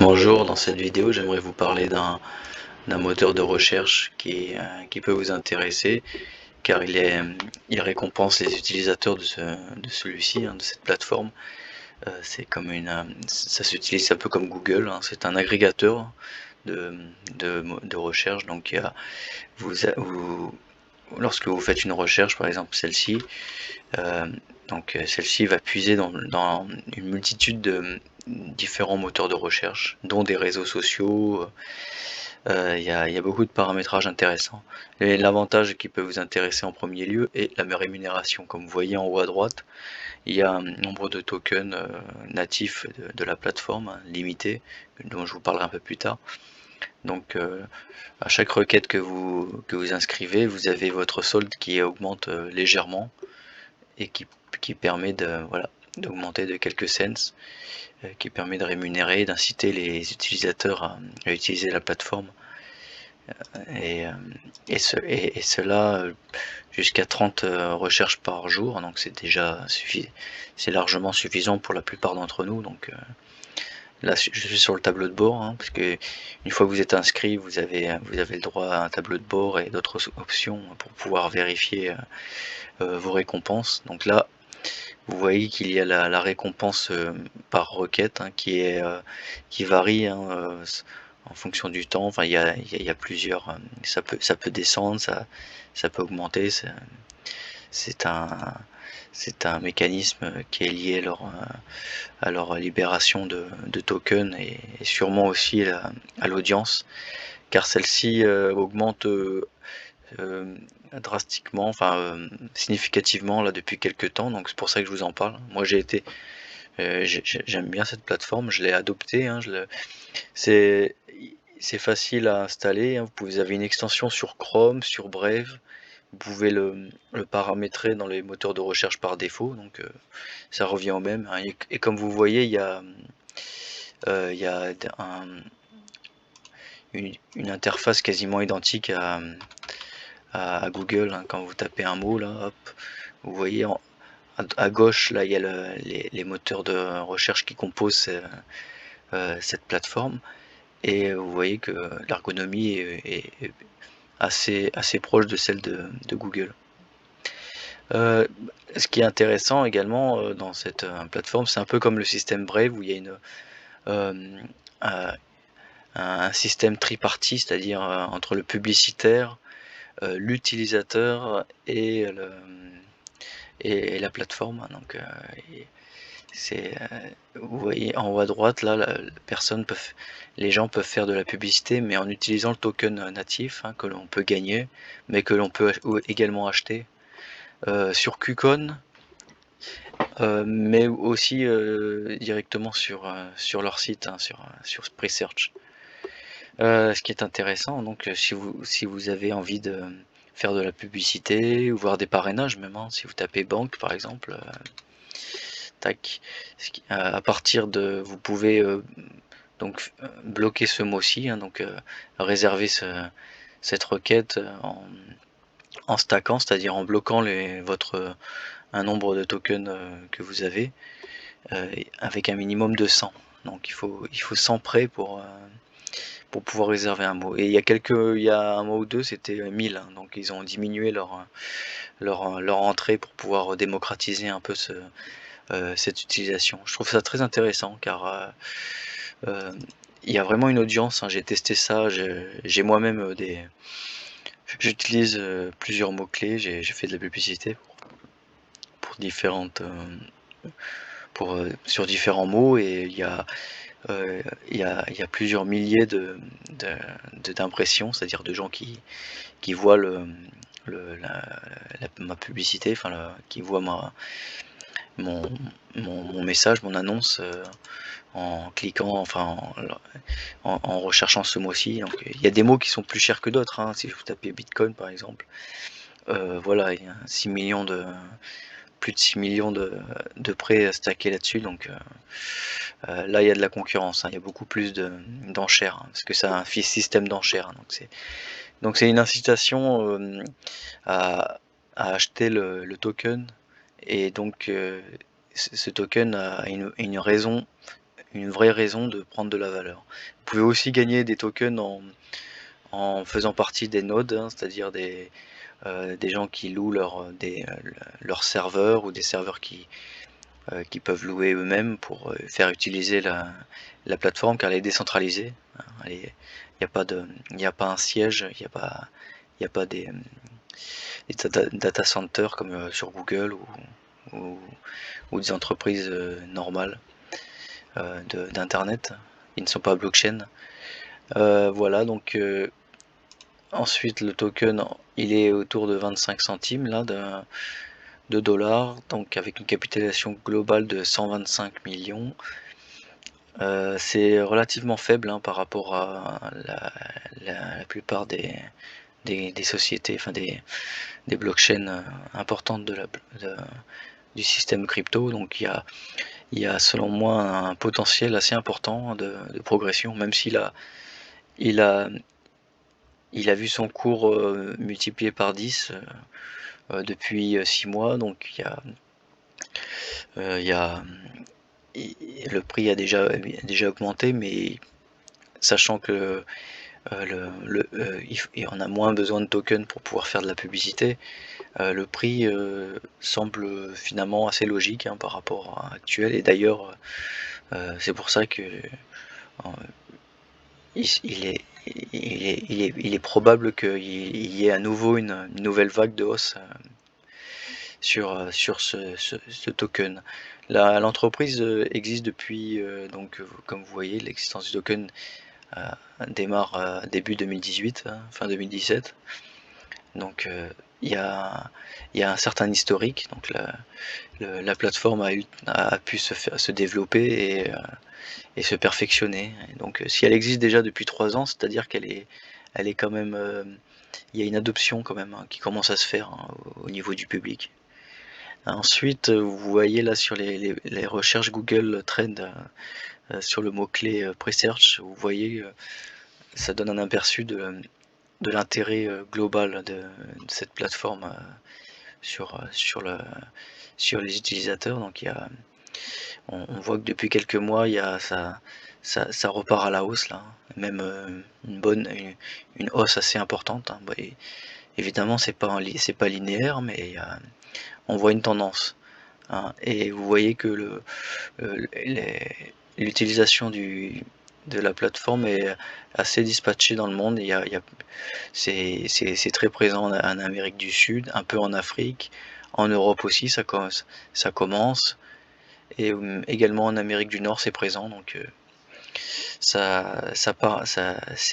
Bonjour, dans cette vidéo, j'aimerais vous parler d'un moteur de recherche qui peut vous intéresser car il récompense les utilisateurs de celui-ci, de cette plateforme. C'est comme ça s'utilise un peu comme Google, c'est un agrégateur de, de recherche. Donc lorsque vous faites une recherche, par exemple celle-ci, euh, celle-ci va puiser dans une multitude de différents moteurs de recherche, dont des réseaux sociaux. Il y a beaucoup de paramétrages intéressants. Et l'avantage qui peut vous intéresser en premier lieu est la rémunération. Comme vous voyez en haut à droite, il y a un nombre de tokens natifs de la plateforme, limité, dont je vous parlerai un peu plus tard. Donc à chaque requête que vous inscrivez, vous avez votre solde qui augmente légèrement et qui permet d'augmenter de quelques cents, qui permet de rémunérer, d'inciter les utilisateurs à utiliser la plateforme. Et, cela jusqu'à 30 recherches par jour, donc c'est largement suffisant pour la plupart d'entre nous. Donc là, je suis sur le tableau de bord, parce que une fois que vous êtes inscrit, vous avez le droit à un tableau de bord et d'autres options pour pouvoir vérifier vos récompenses. Donc là, vous voyez qu'il y a la récompense par requête, qui varie, en fonction du temps. Enfin, il y a plusieurs. Ça peut descendre, ça peut augmenter. C'est un, c'est un mécanisme qui est lié à leur libération de tokens et sûrement aussi à l'audience, car celle-ci augmente euh, drastiquement, significativement là depuis quelques temps. Donc c'est pour ça que je vous en parle. Moi j'aime bien cette plateforme, je l'ai adoptée. C'est c'est facile à installer. Vous avez une extension sur Chrome, sur Brave. Vous pouvez le paramétrer dans les moteurs de recherche par défaut, donc ça revient au même. Et comme vous voyez, il y a une interface quasiment identique à Google, quand vous tapez un mot là, hop, vous voyez à gauche là, il y a les moteurs de recherche qui composent cette plateforme, et vous voyez que l'ergonomie est assez proche de celle de Google. Ce qui est intéressant également dans cette plateforme, c'est un peu comme le système Brave où il y a euh, un, un système tripartite, c'est-à-dire entre le publicitaire, l'utilisateur et la plateforme. Donc, vous voyez en haut à droite, là, les gens peuvent faire de la publicité, mais en utilisant le token natif, que l'on peut gagner, mais que l'on peut également acheter sur QCon, mais aussi directement sur leur site, sur Presearch. Ce qui est intéressant, donc si vous avez envie de faire de la publicité ou voir des parrainages même, si vous tapez banque par exemple, tac, à partir de, vous pouvez donc bloquer ce mot-ci, donc réserver cette requête en stackant, c'est-à-dire en bloquant un nombre de tokens que vous avez avec un minimum de 100. Donc il faut 100 prêts pour pouvoir réserver un mot. Et il y a un mois ou deux, c'était 1000, donc ils ont diminué leur entrée pour pouvoir démocratiser un peu cette utilisation. Je trouve ça très intéressant car il y a vraiment une audience. J'ai testé ça, j'ai moi-même j'utilise plusieurs mots-clés, j'ai fait de la publicité pour différentes sur différents mots, et il y a plusieurs milliers d'impressions, c'est-à-dire de gens qui voient ma publicité, qui voient mon, mon message, mon annonce en cliquant, en recherchant ce mot-ci. Donc il y a des mots qui sont plus chers que d'autres, si vous tapez Bitcoin par exemple. Voilà, il y a 6 millions plus de 6 millions de prêts stackés là-dessus, donc là il y a de la concurrence, il y a beaucoup plus d'enchères, parce que c'est un système d'enchères, donc c'est une incitation à, à acheter le token, et donc ce token a une raison, une vraie raison de prendre de la valeur. Vous pouvez aussi gagner des tokens en faisant partie des nodes, hein, c'est-à-dire des gens qui louent leurs serveurs, ou des serveurs qui peuvent louer eux-mêmes pour faire utiliser la plateforme, car elle est décentralisée, hein. Il n'y a pas un siège, il y a pas des data centers comme sur Google, ou, ou des entreprises normales d'internet. Ils ne sont pas blockchain. Voilà, donc ensuite le token, il est autour de 25 centimes là, de dollars, donc avec une capitalisation globale de 125 millions. C'est relativement faible, hein, par rapport à la plupart des sociétés, enfin des blockchains importantes du système crypto. Donc il y a selon moi un potentiel assez important de progression, même il a, il a vu son cours multiplié par 10 depuis 6 mois. Donc il y a le prix a déjà augmenté, mais sachant que on a moins besoin de tokens pour pouvoir faire de la publicité, le prix semble finalement assez logique, hein, par rapport à actuel. Et d'ailleurs, c'est pour ça que il est probable qu'il y ait à nouveau une nouvelle vague de hausse sur ce token. L'entreprise existe depuis, donc comme vous voyez, l'existence du token démarre début 2018, hein, fin 2017. Donc il y a un certain historique. Donc la plateforme a pu se développer et se perfectionner. Et donc si elle existe déjà depuis 3 ans, c'est-à-dire elle est quand même, il y a une adoption quand même, hein, qui commence à se faire, hein, au niveau du public. Ensuite, vous voyez là sur les recherches Google Trend, sur le mot-clé Presearch, vous voyez, ça donne un aperçu de l'intérêt global de cette plateforme sur les utilisateurs. Donc on voit que depuis quelques mois, ça repart à la hausse là, même une hausse assez importante, hein. Et évidemment, c'est pas linéaire, mais on voit une tendance, hein. Et vous voyez que l'utilisation de la plateforme est assez dispatchée dans le monde. C'est très présent en Amérique du Sud, un peu en Afrique, en Europe aussi, ça commence, et également en Amérique du Nord, c'est présent. Donc c'est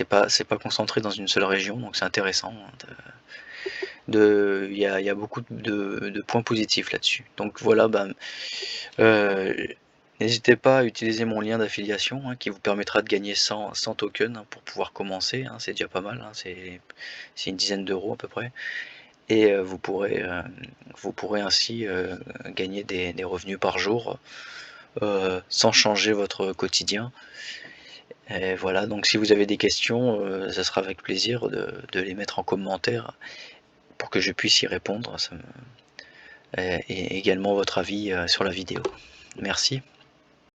pas concentré dans une seule région, donc c'est intéressant, hein. Il y a beaucoup de points positifs là-dessus. Donc voilà, euh, n'hésitez pas à utiliser mon lien d'affiliation, hein, qui vous permettra de gagner 100 tokens, hein, pour pouvoir commencer, hein. C'est déjà pas mal, hein, c'est une dizaine d'euros à peu près. Et vous pourrez ainsi gagner des revenus par jour, sans changer votre quotidien. Et voilà, donc si vous avez des questions, ça sera avec plaisir de les mettre en commentaire pour que je puisse y répondre, et également votre avis sur la vidéo. Merci.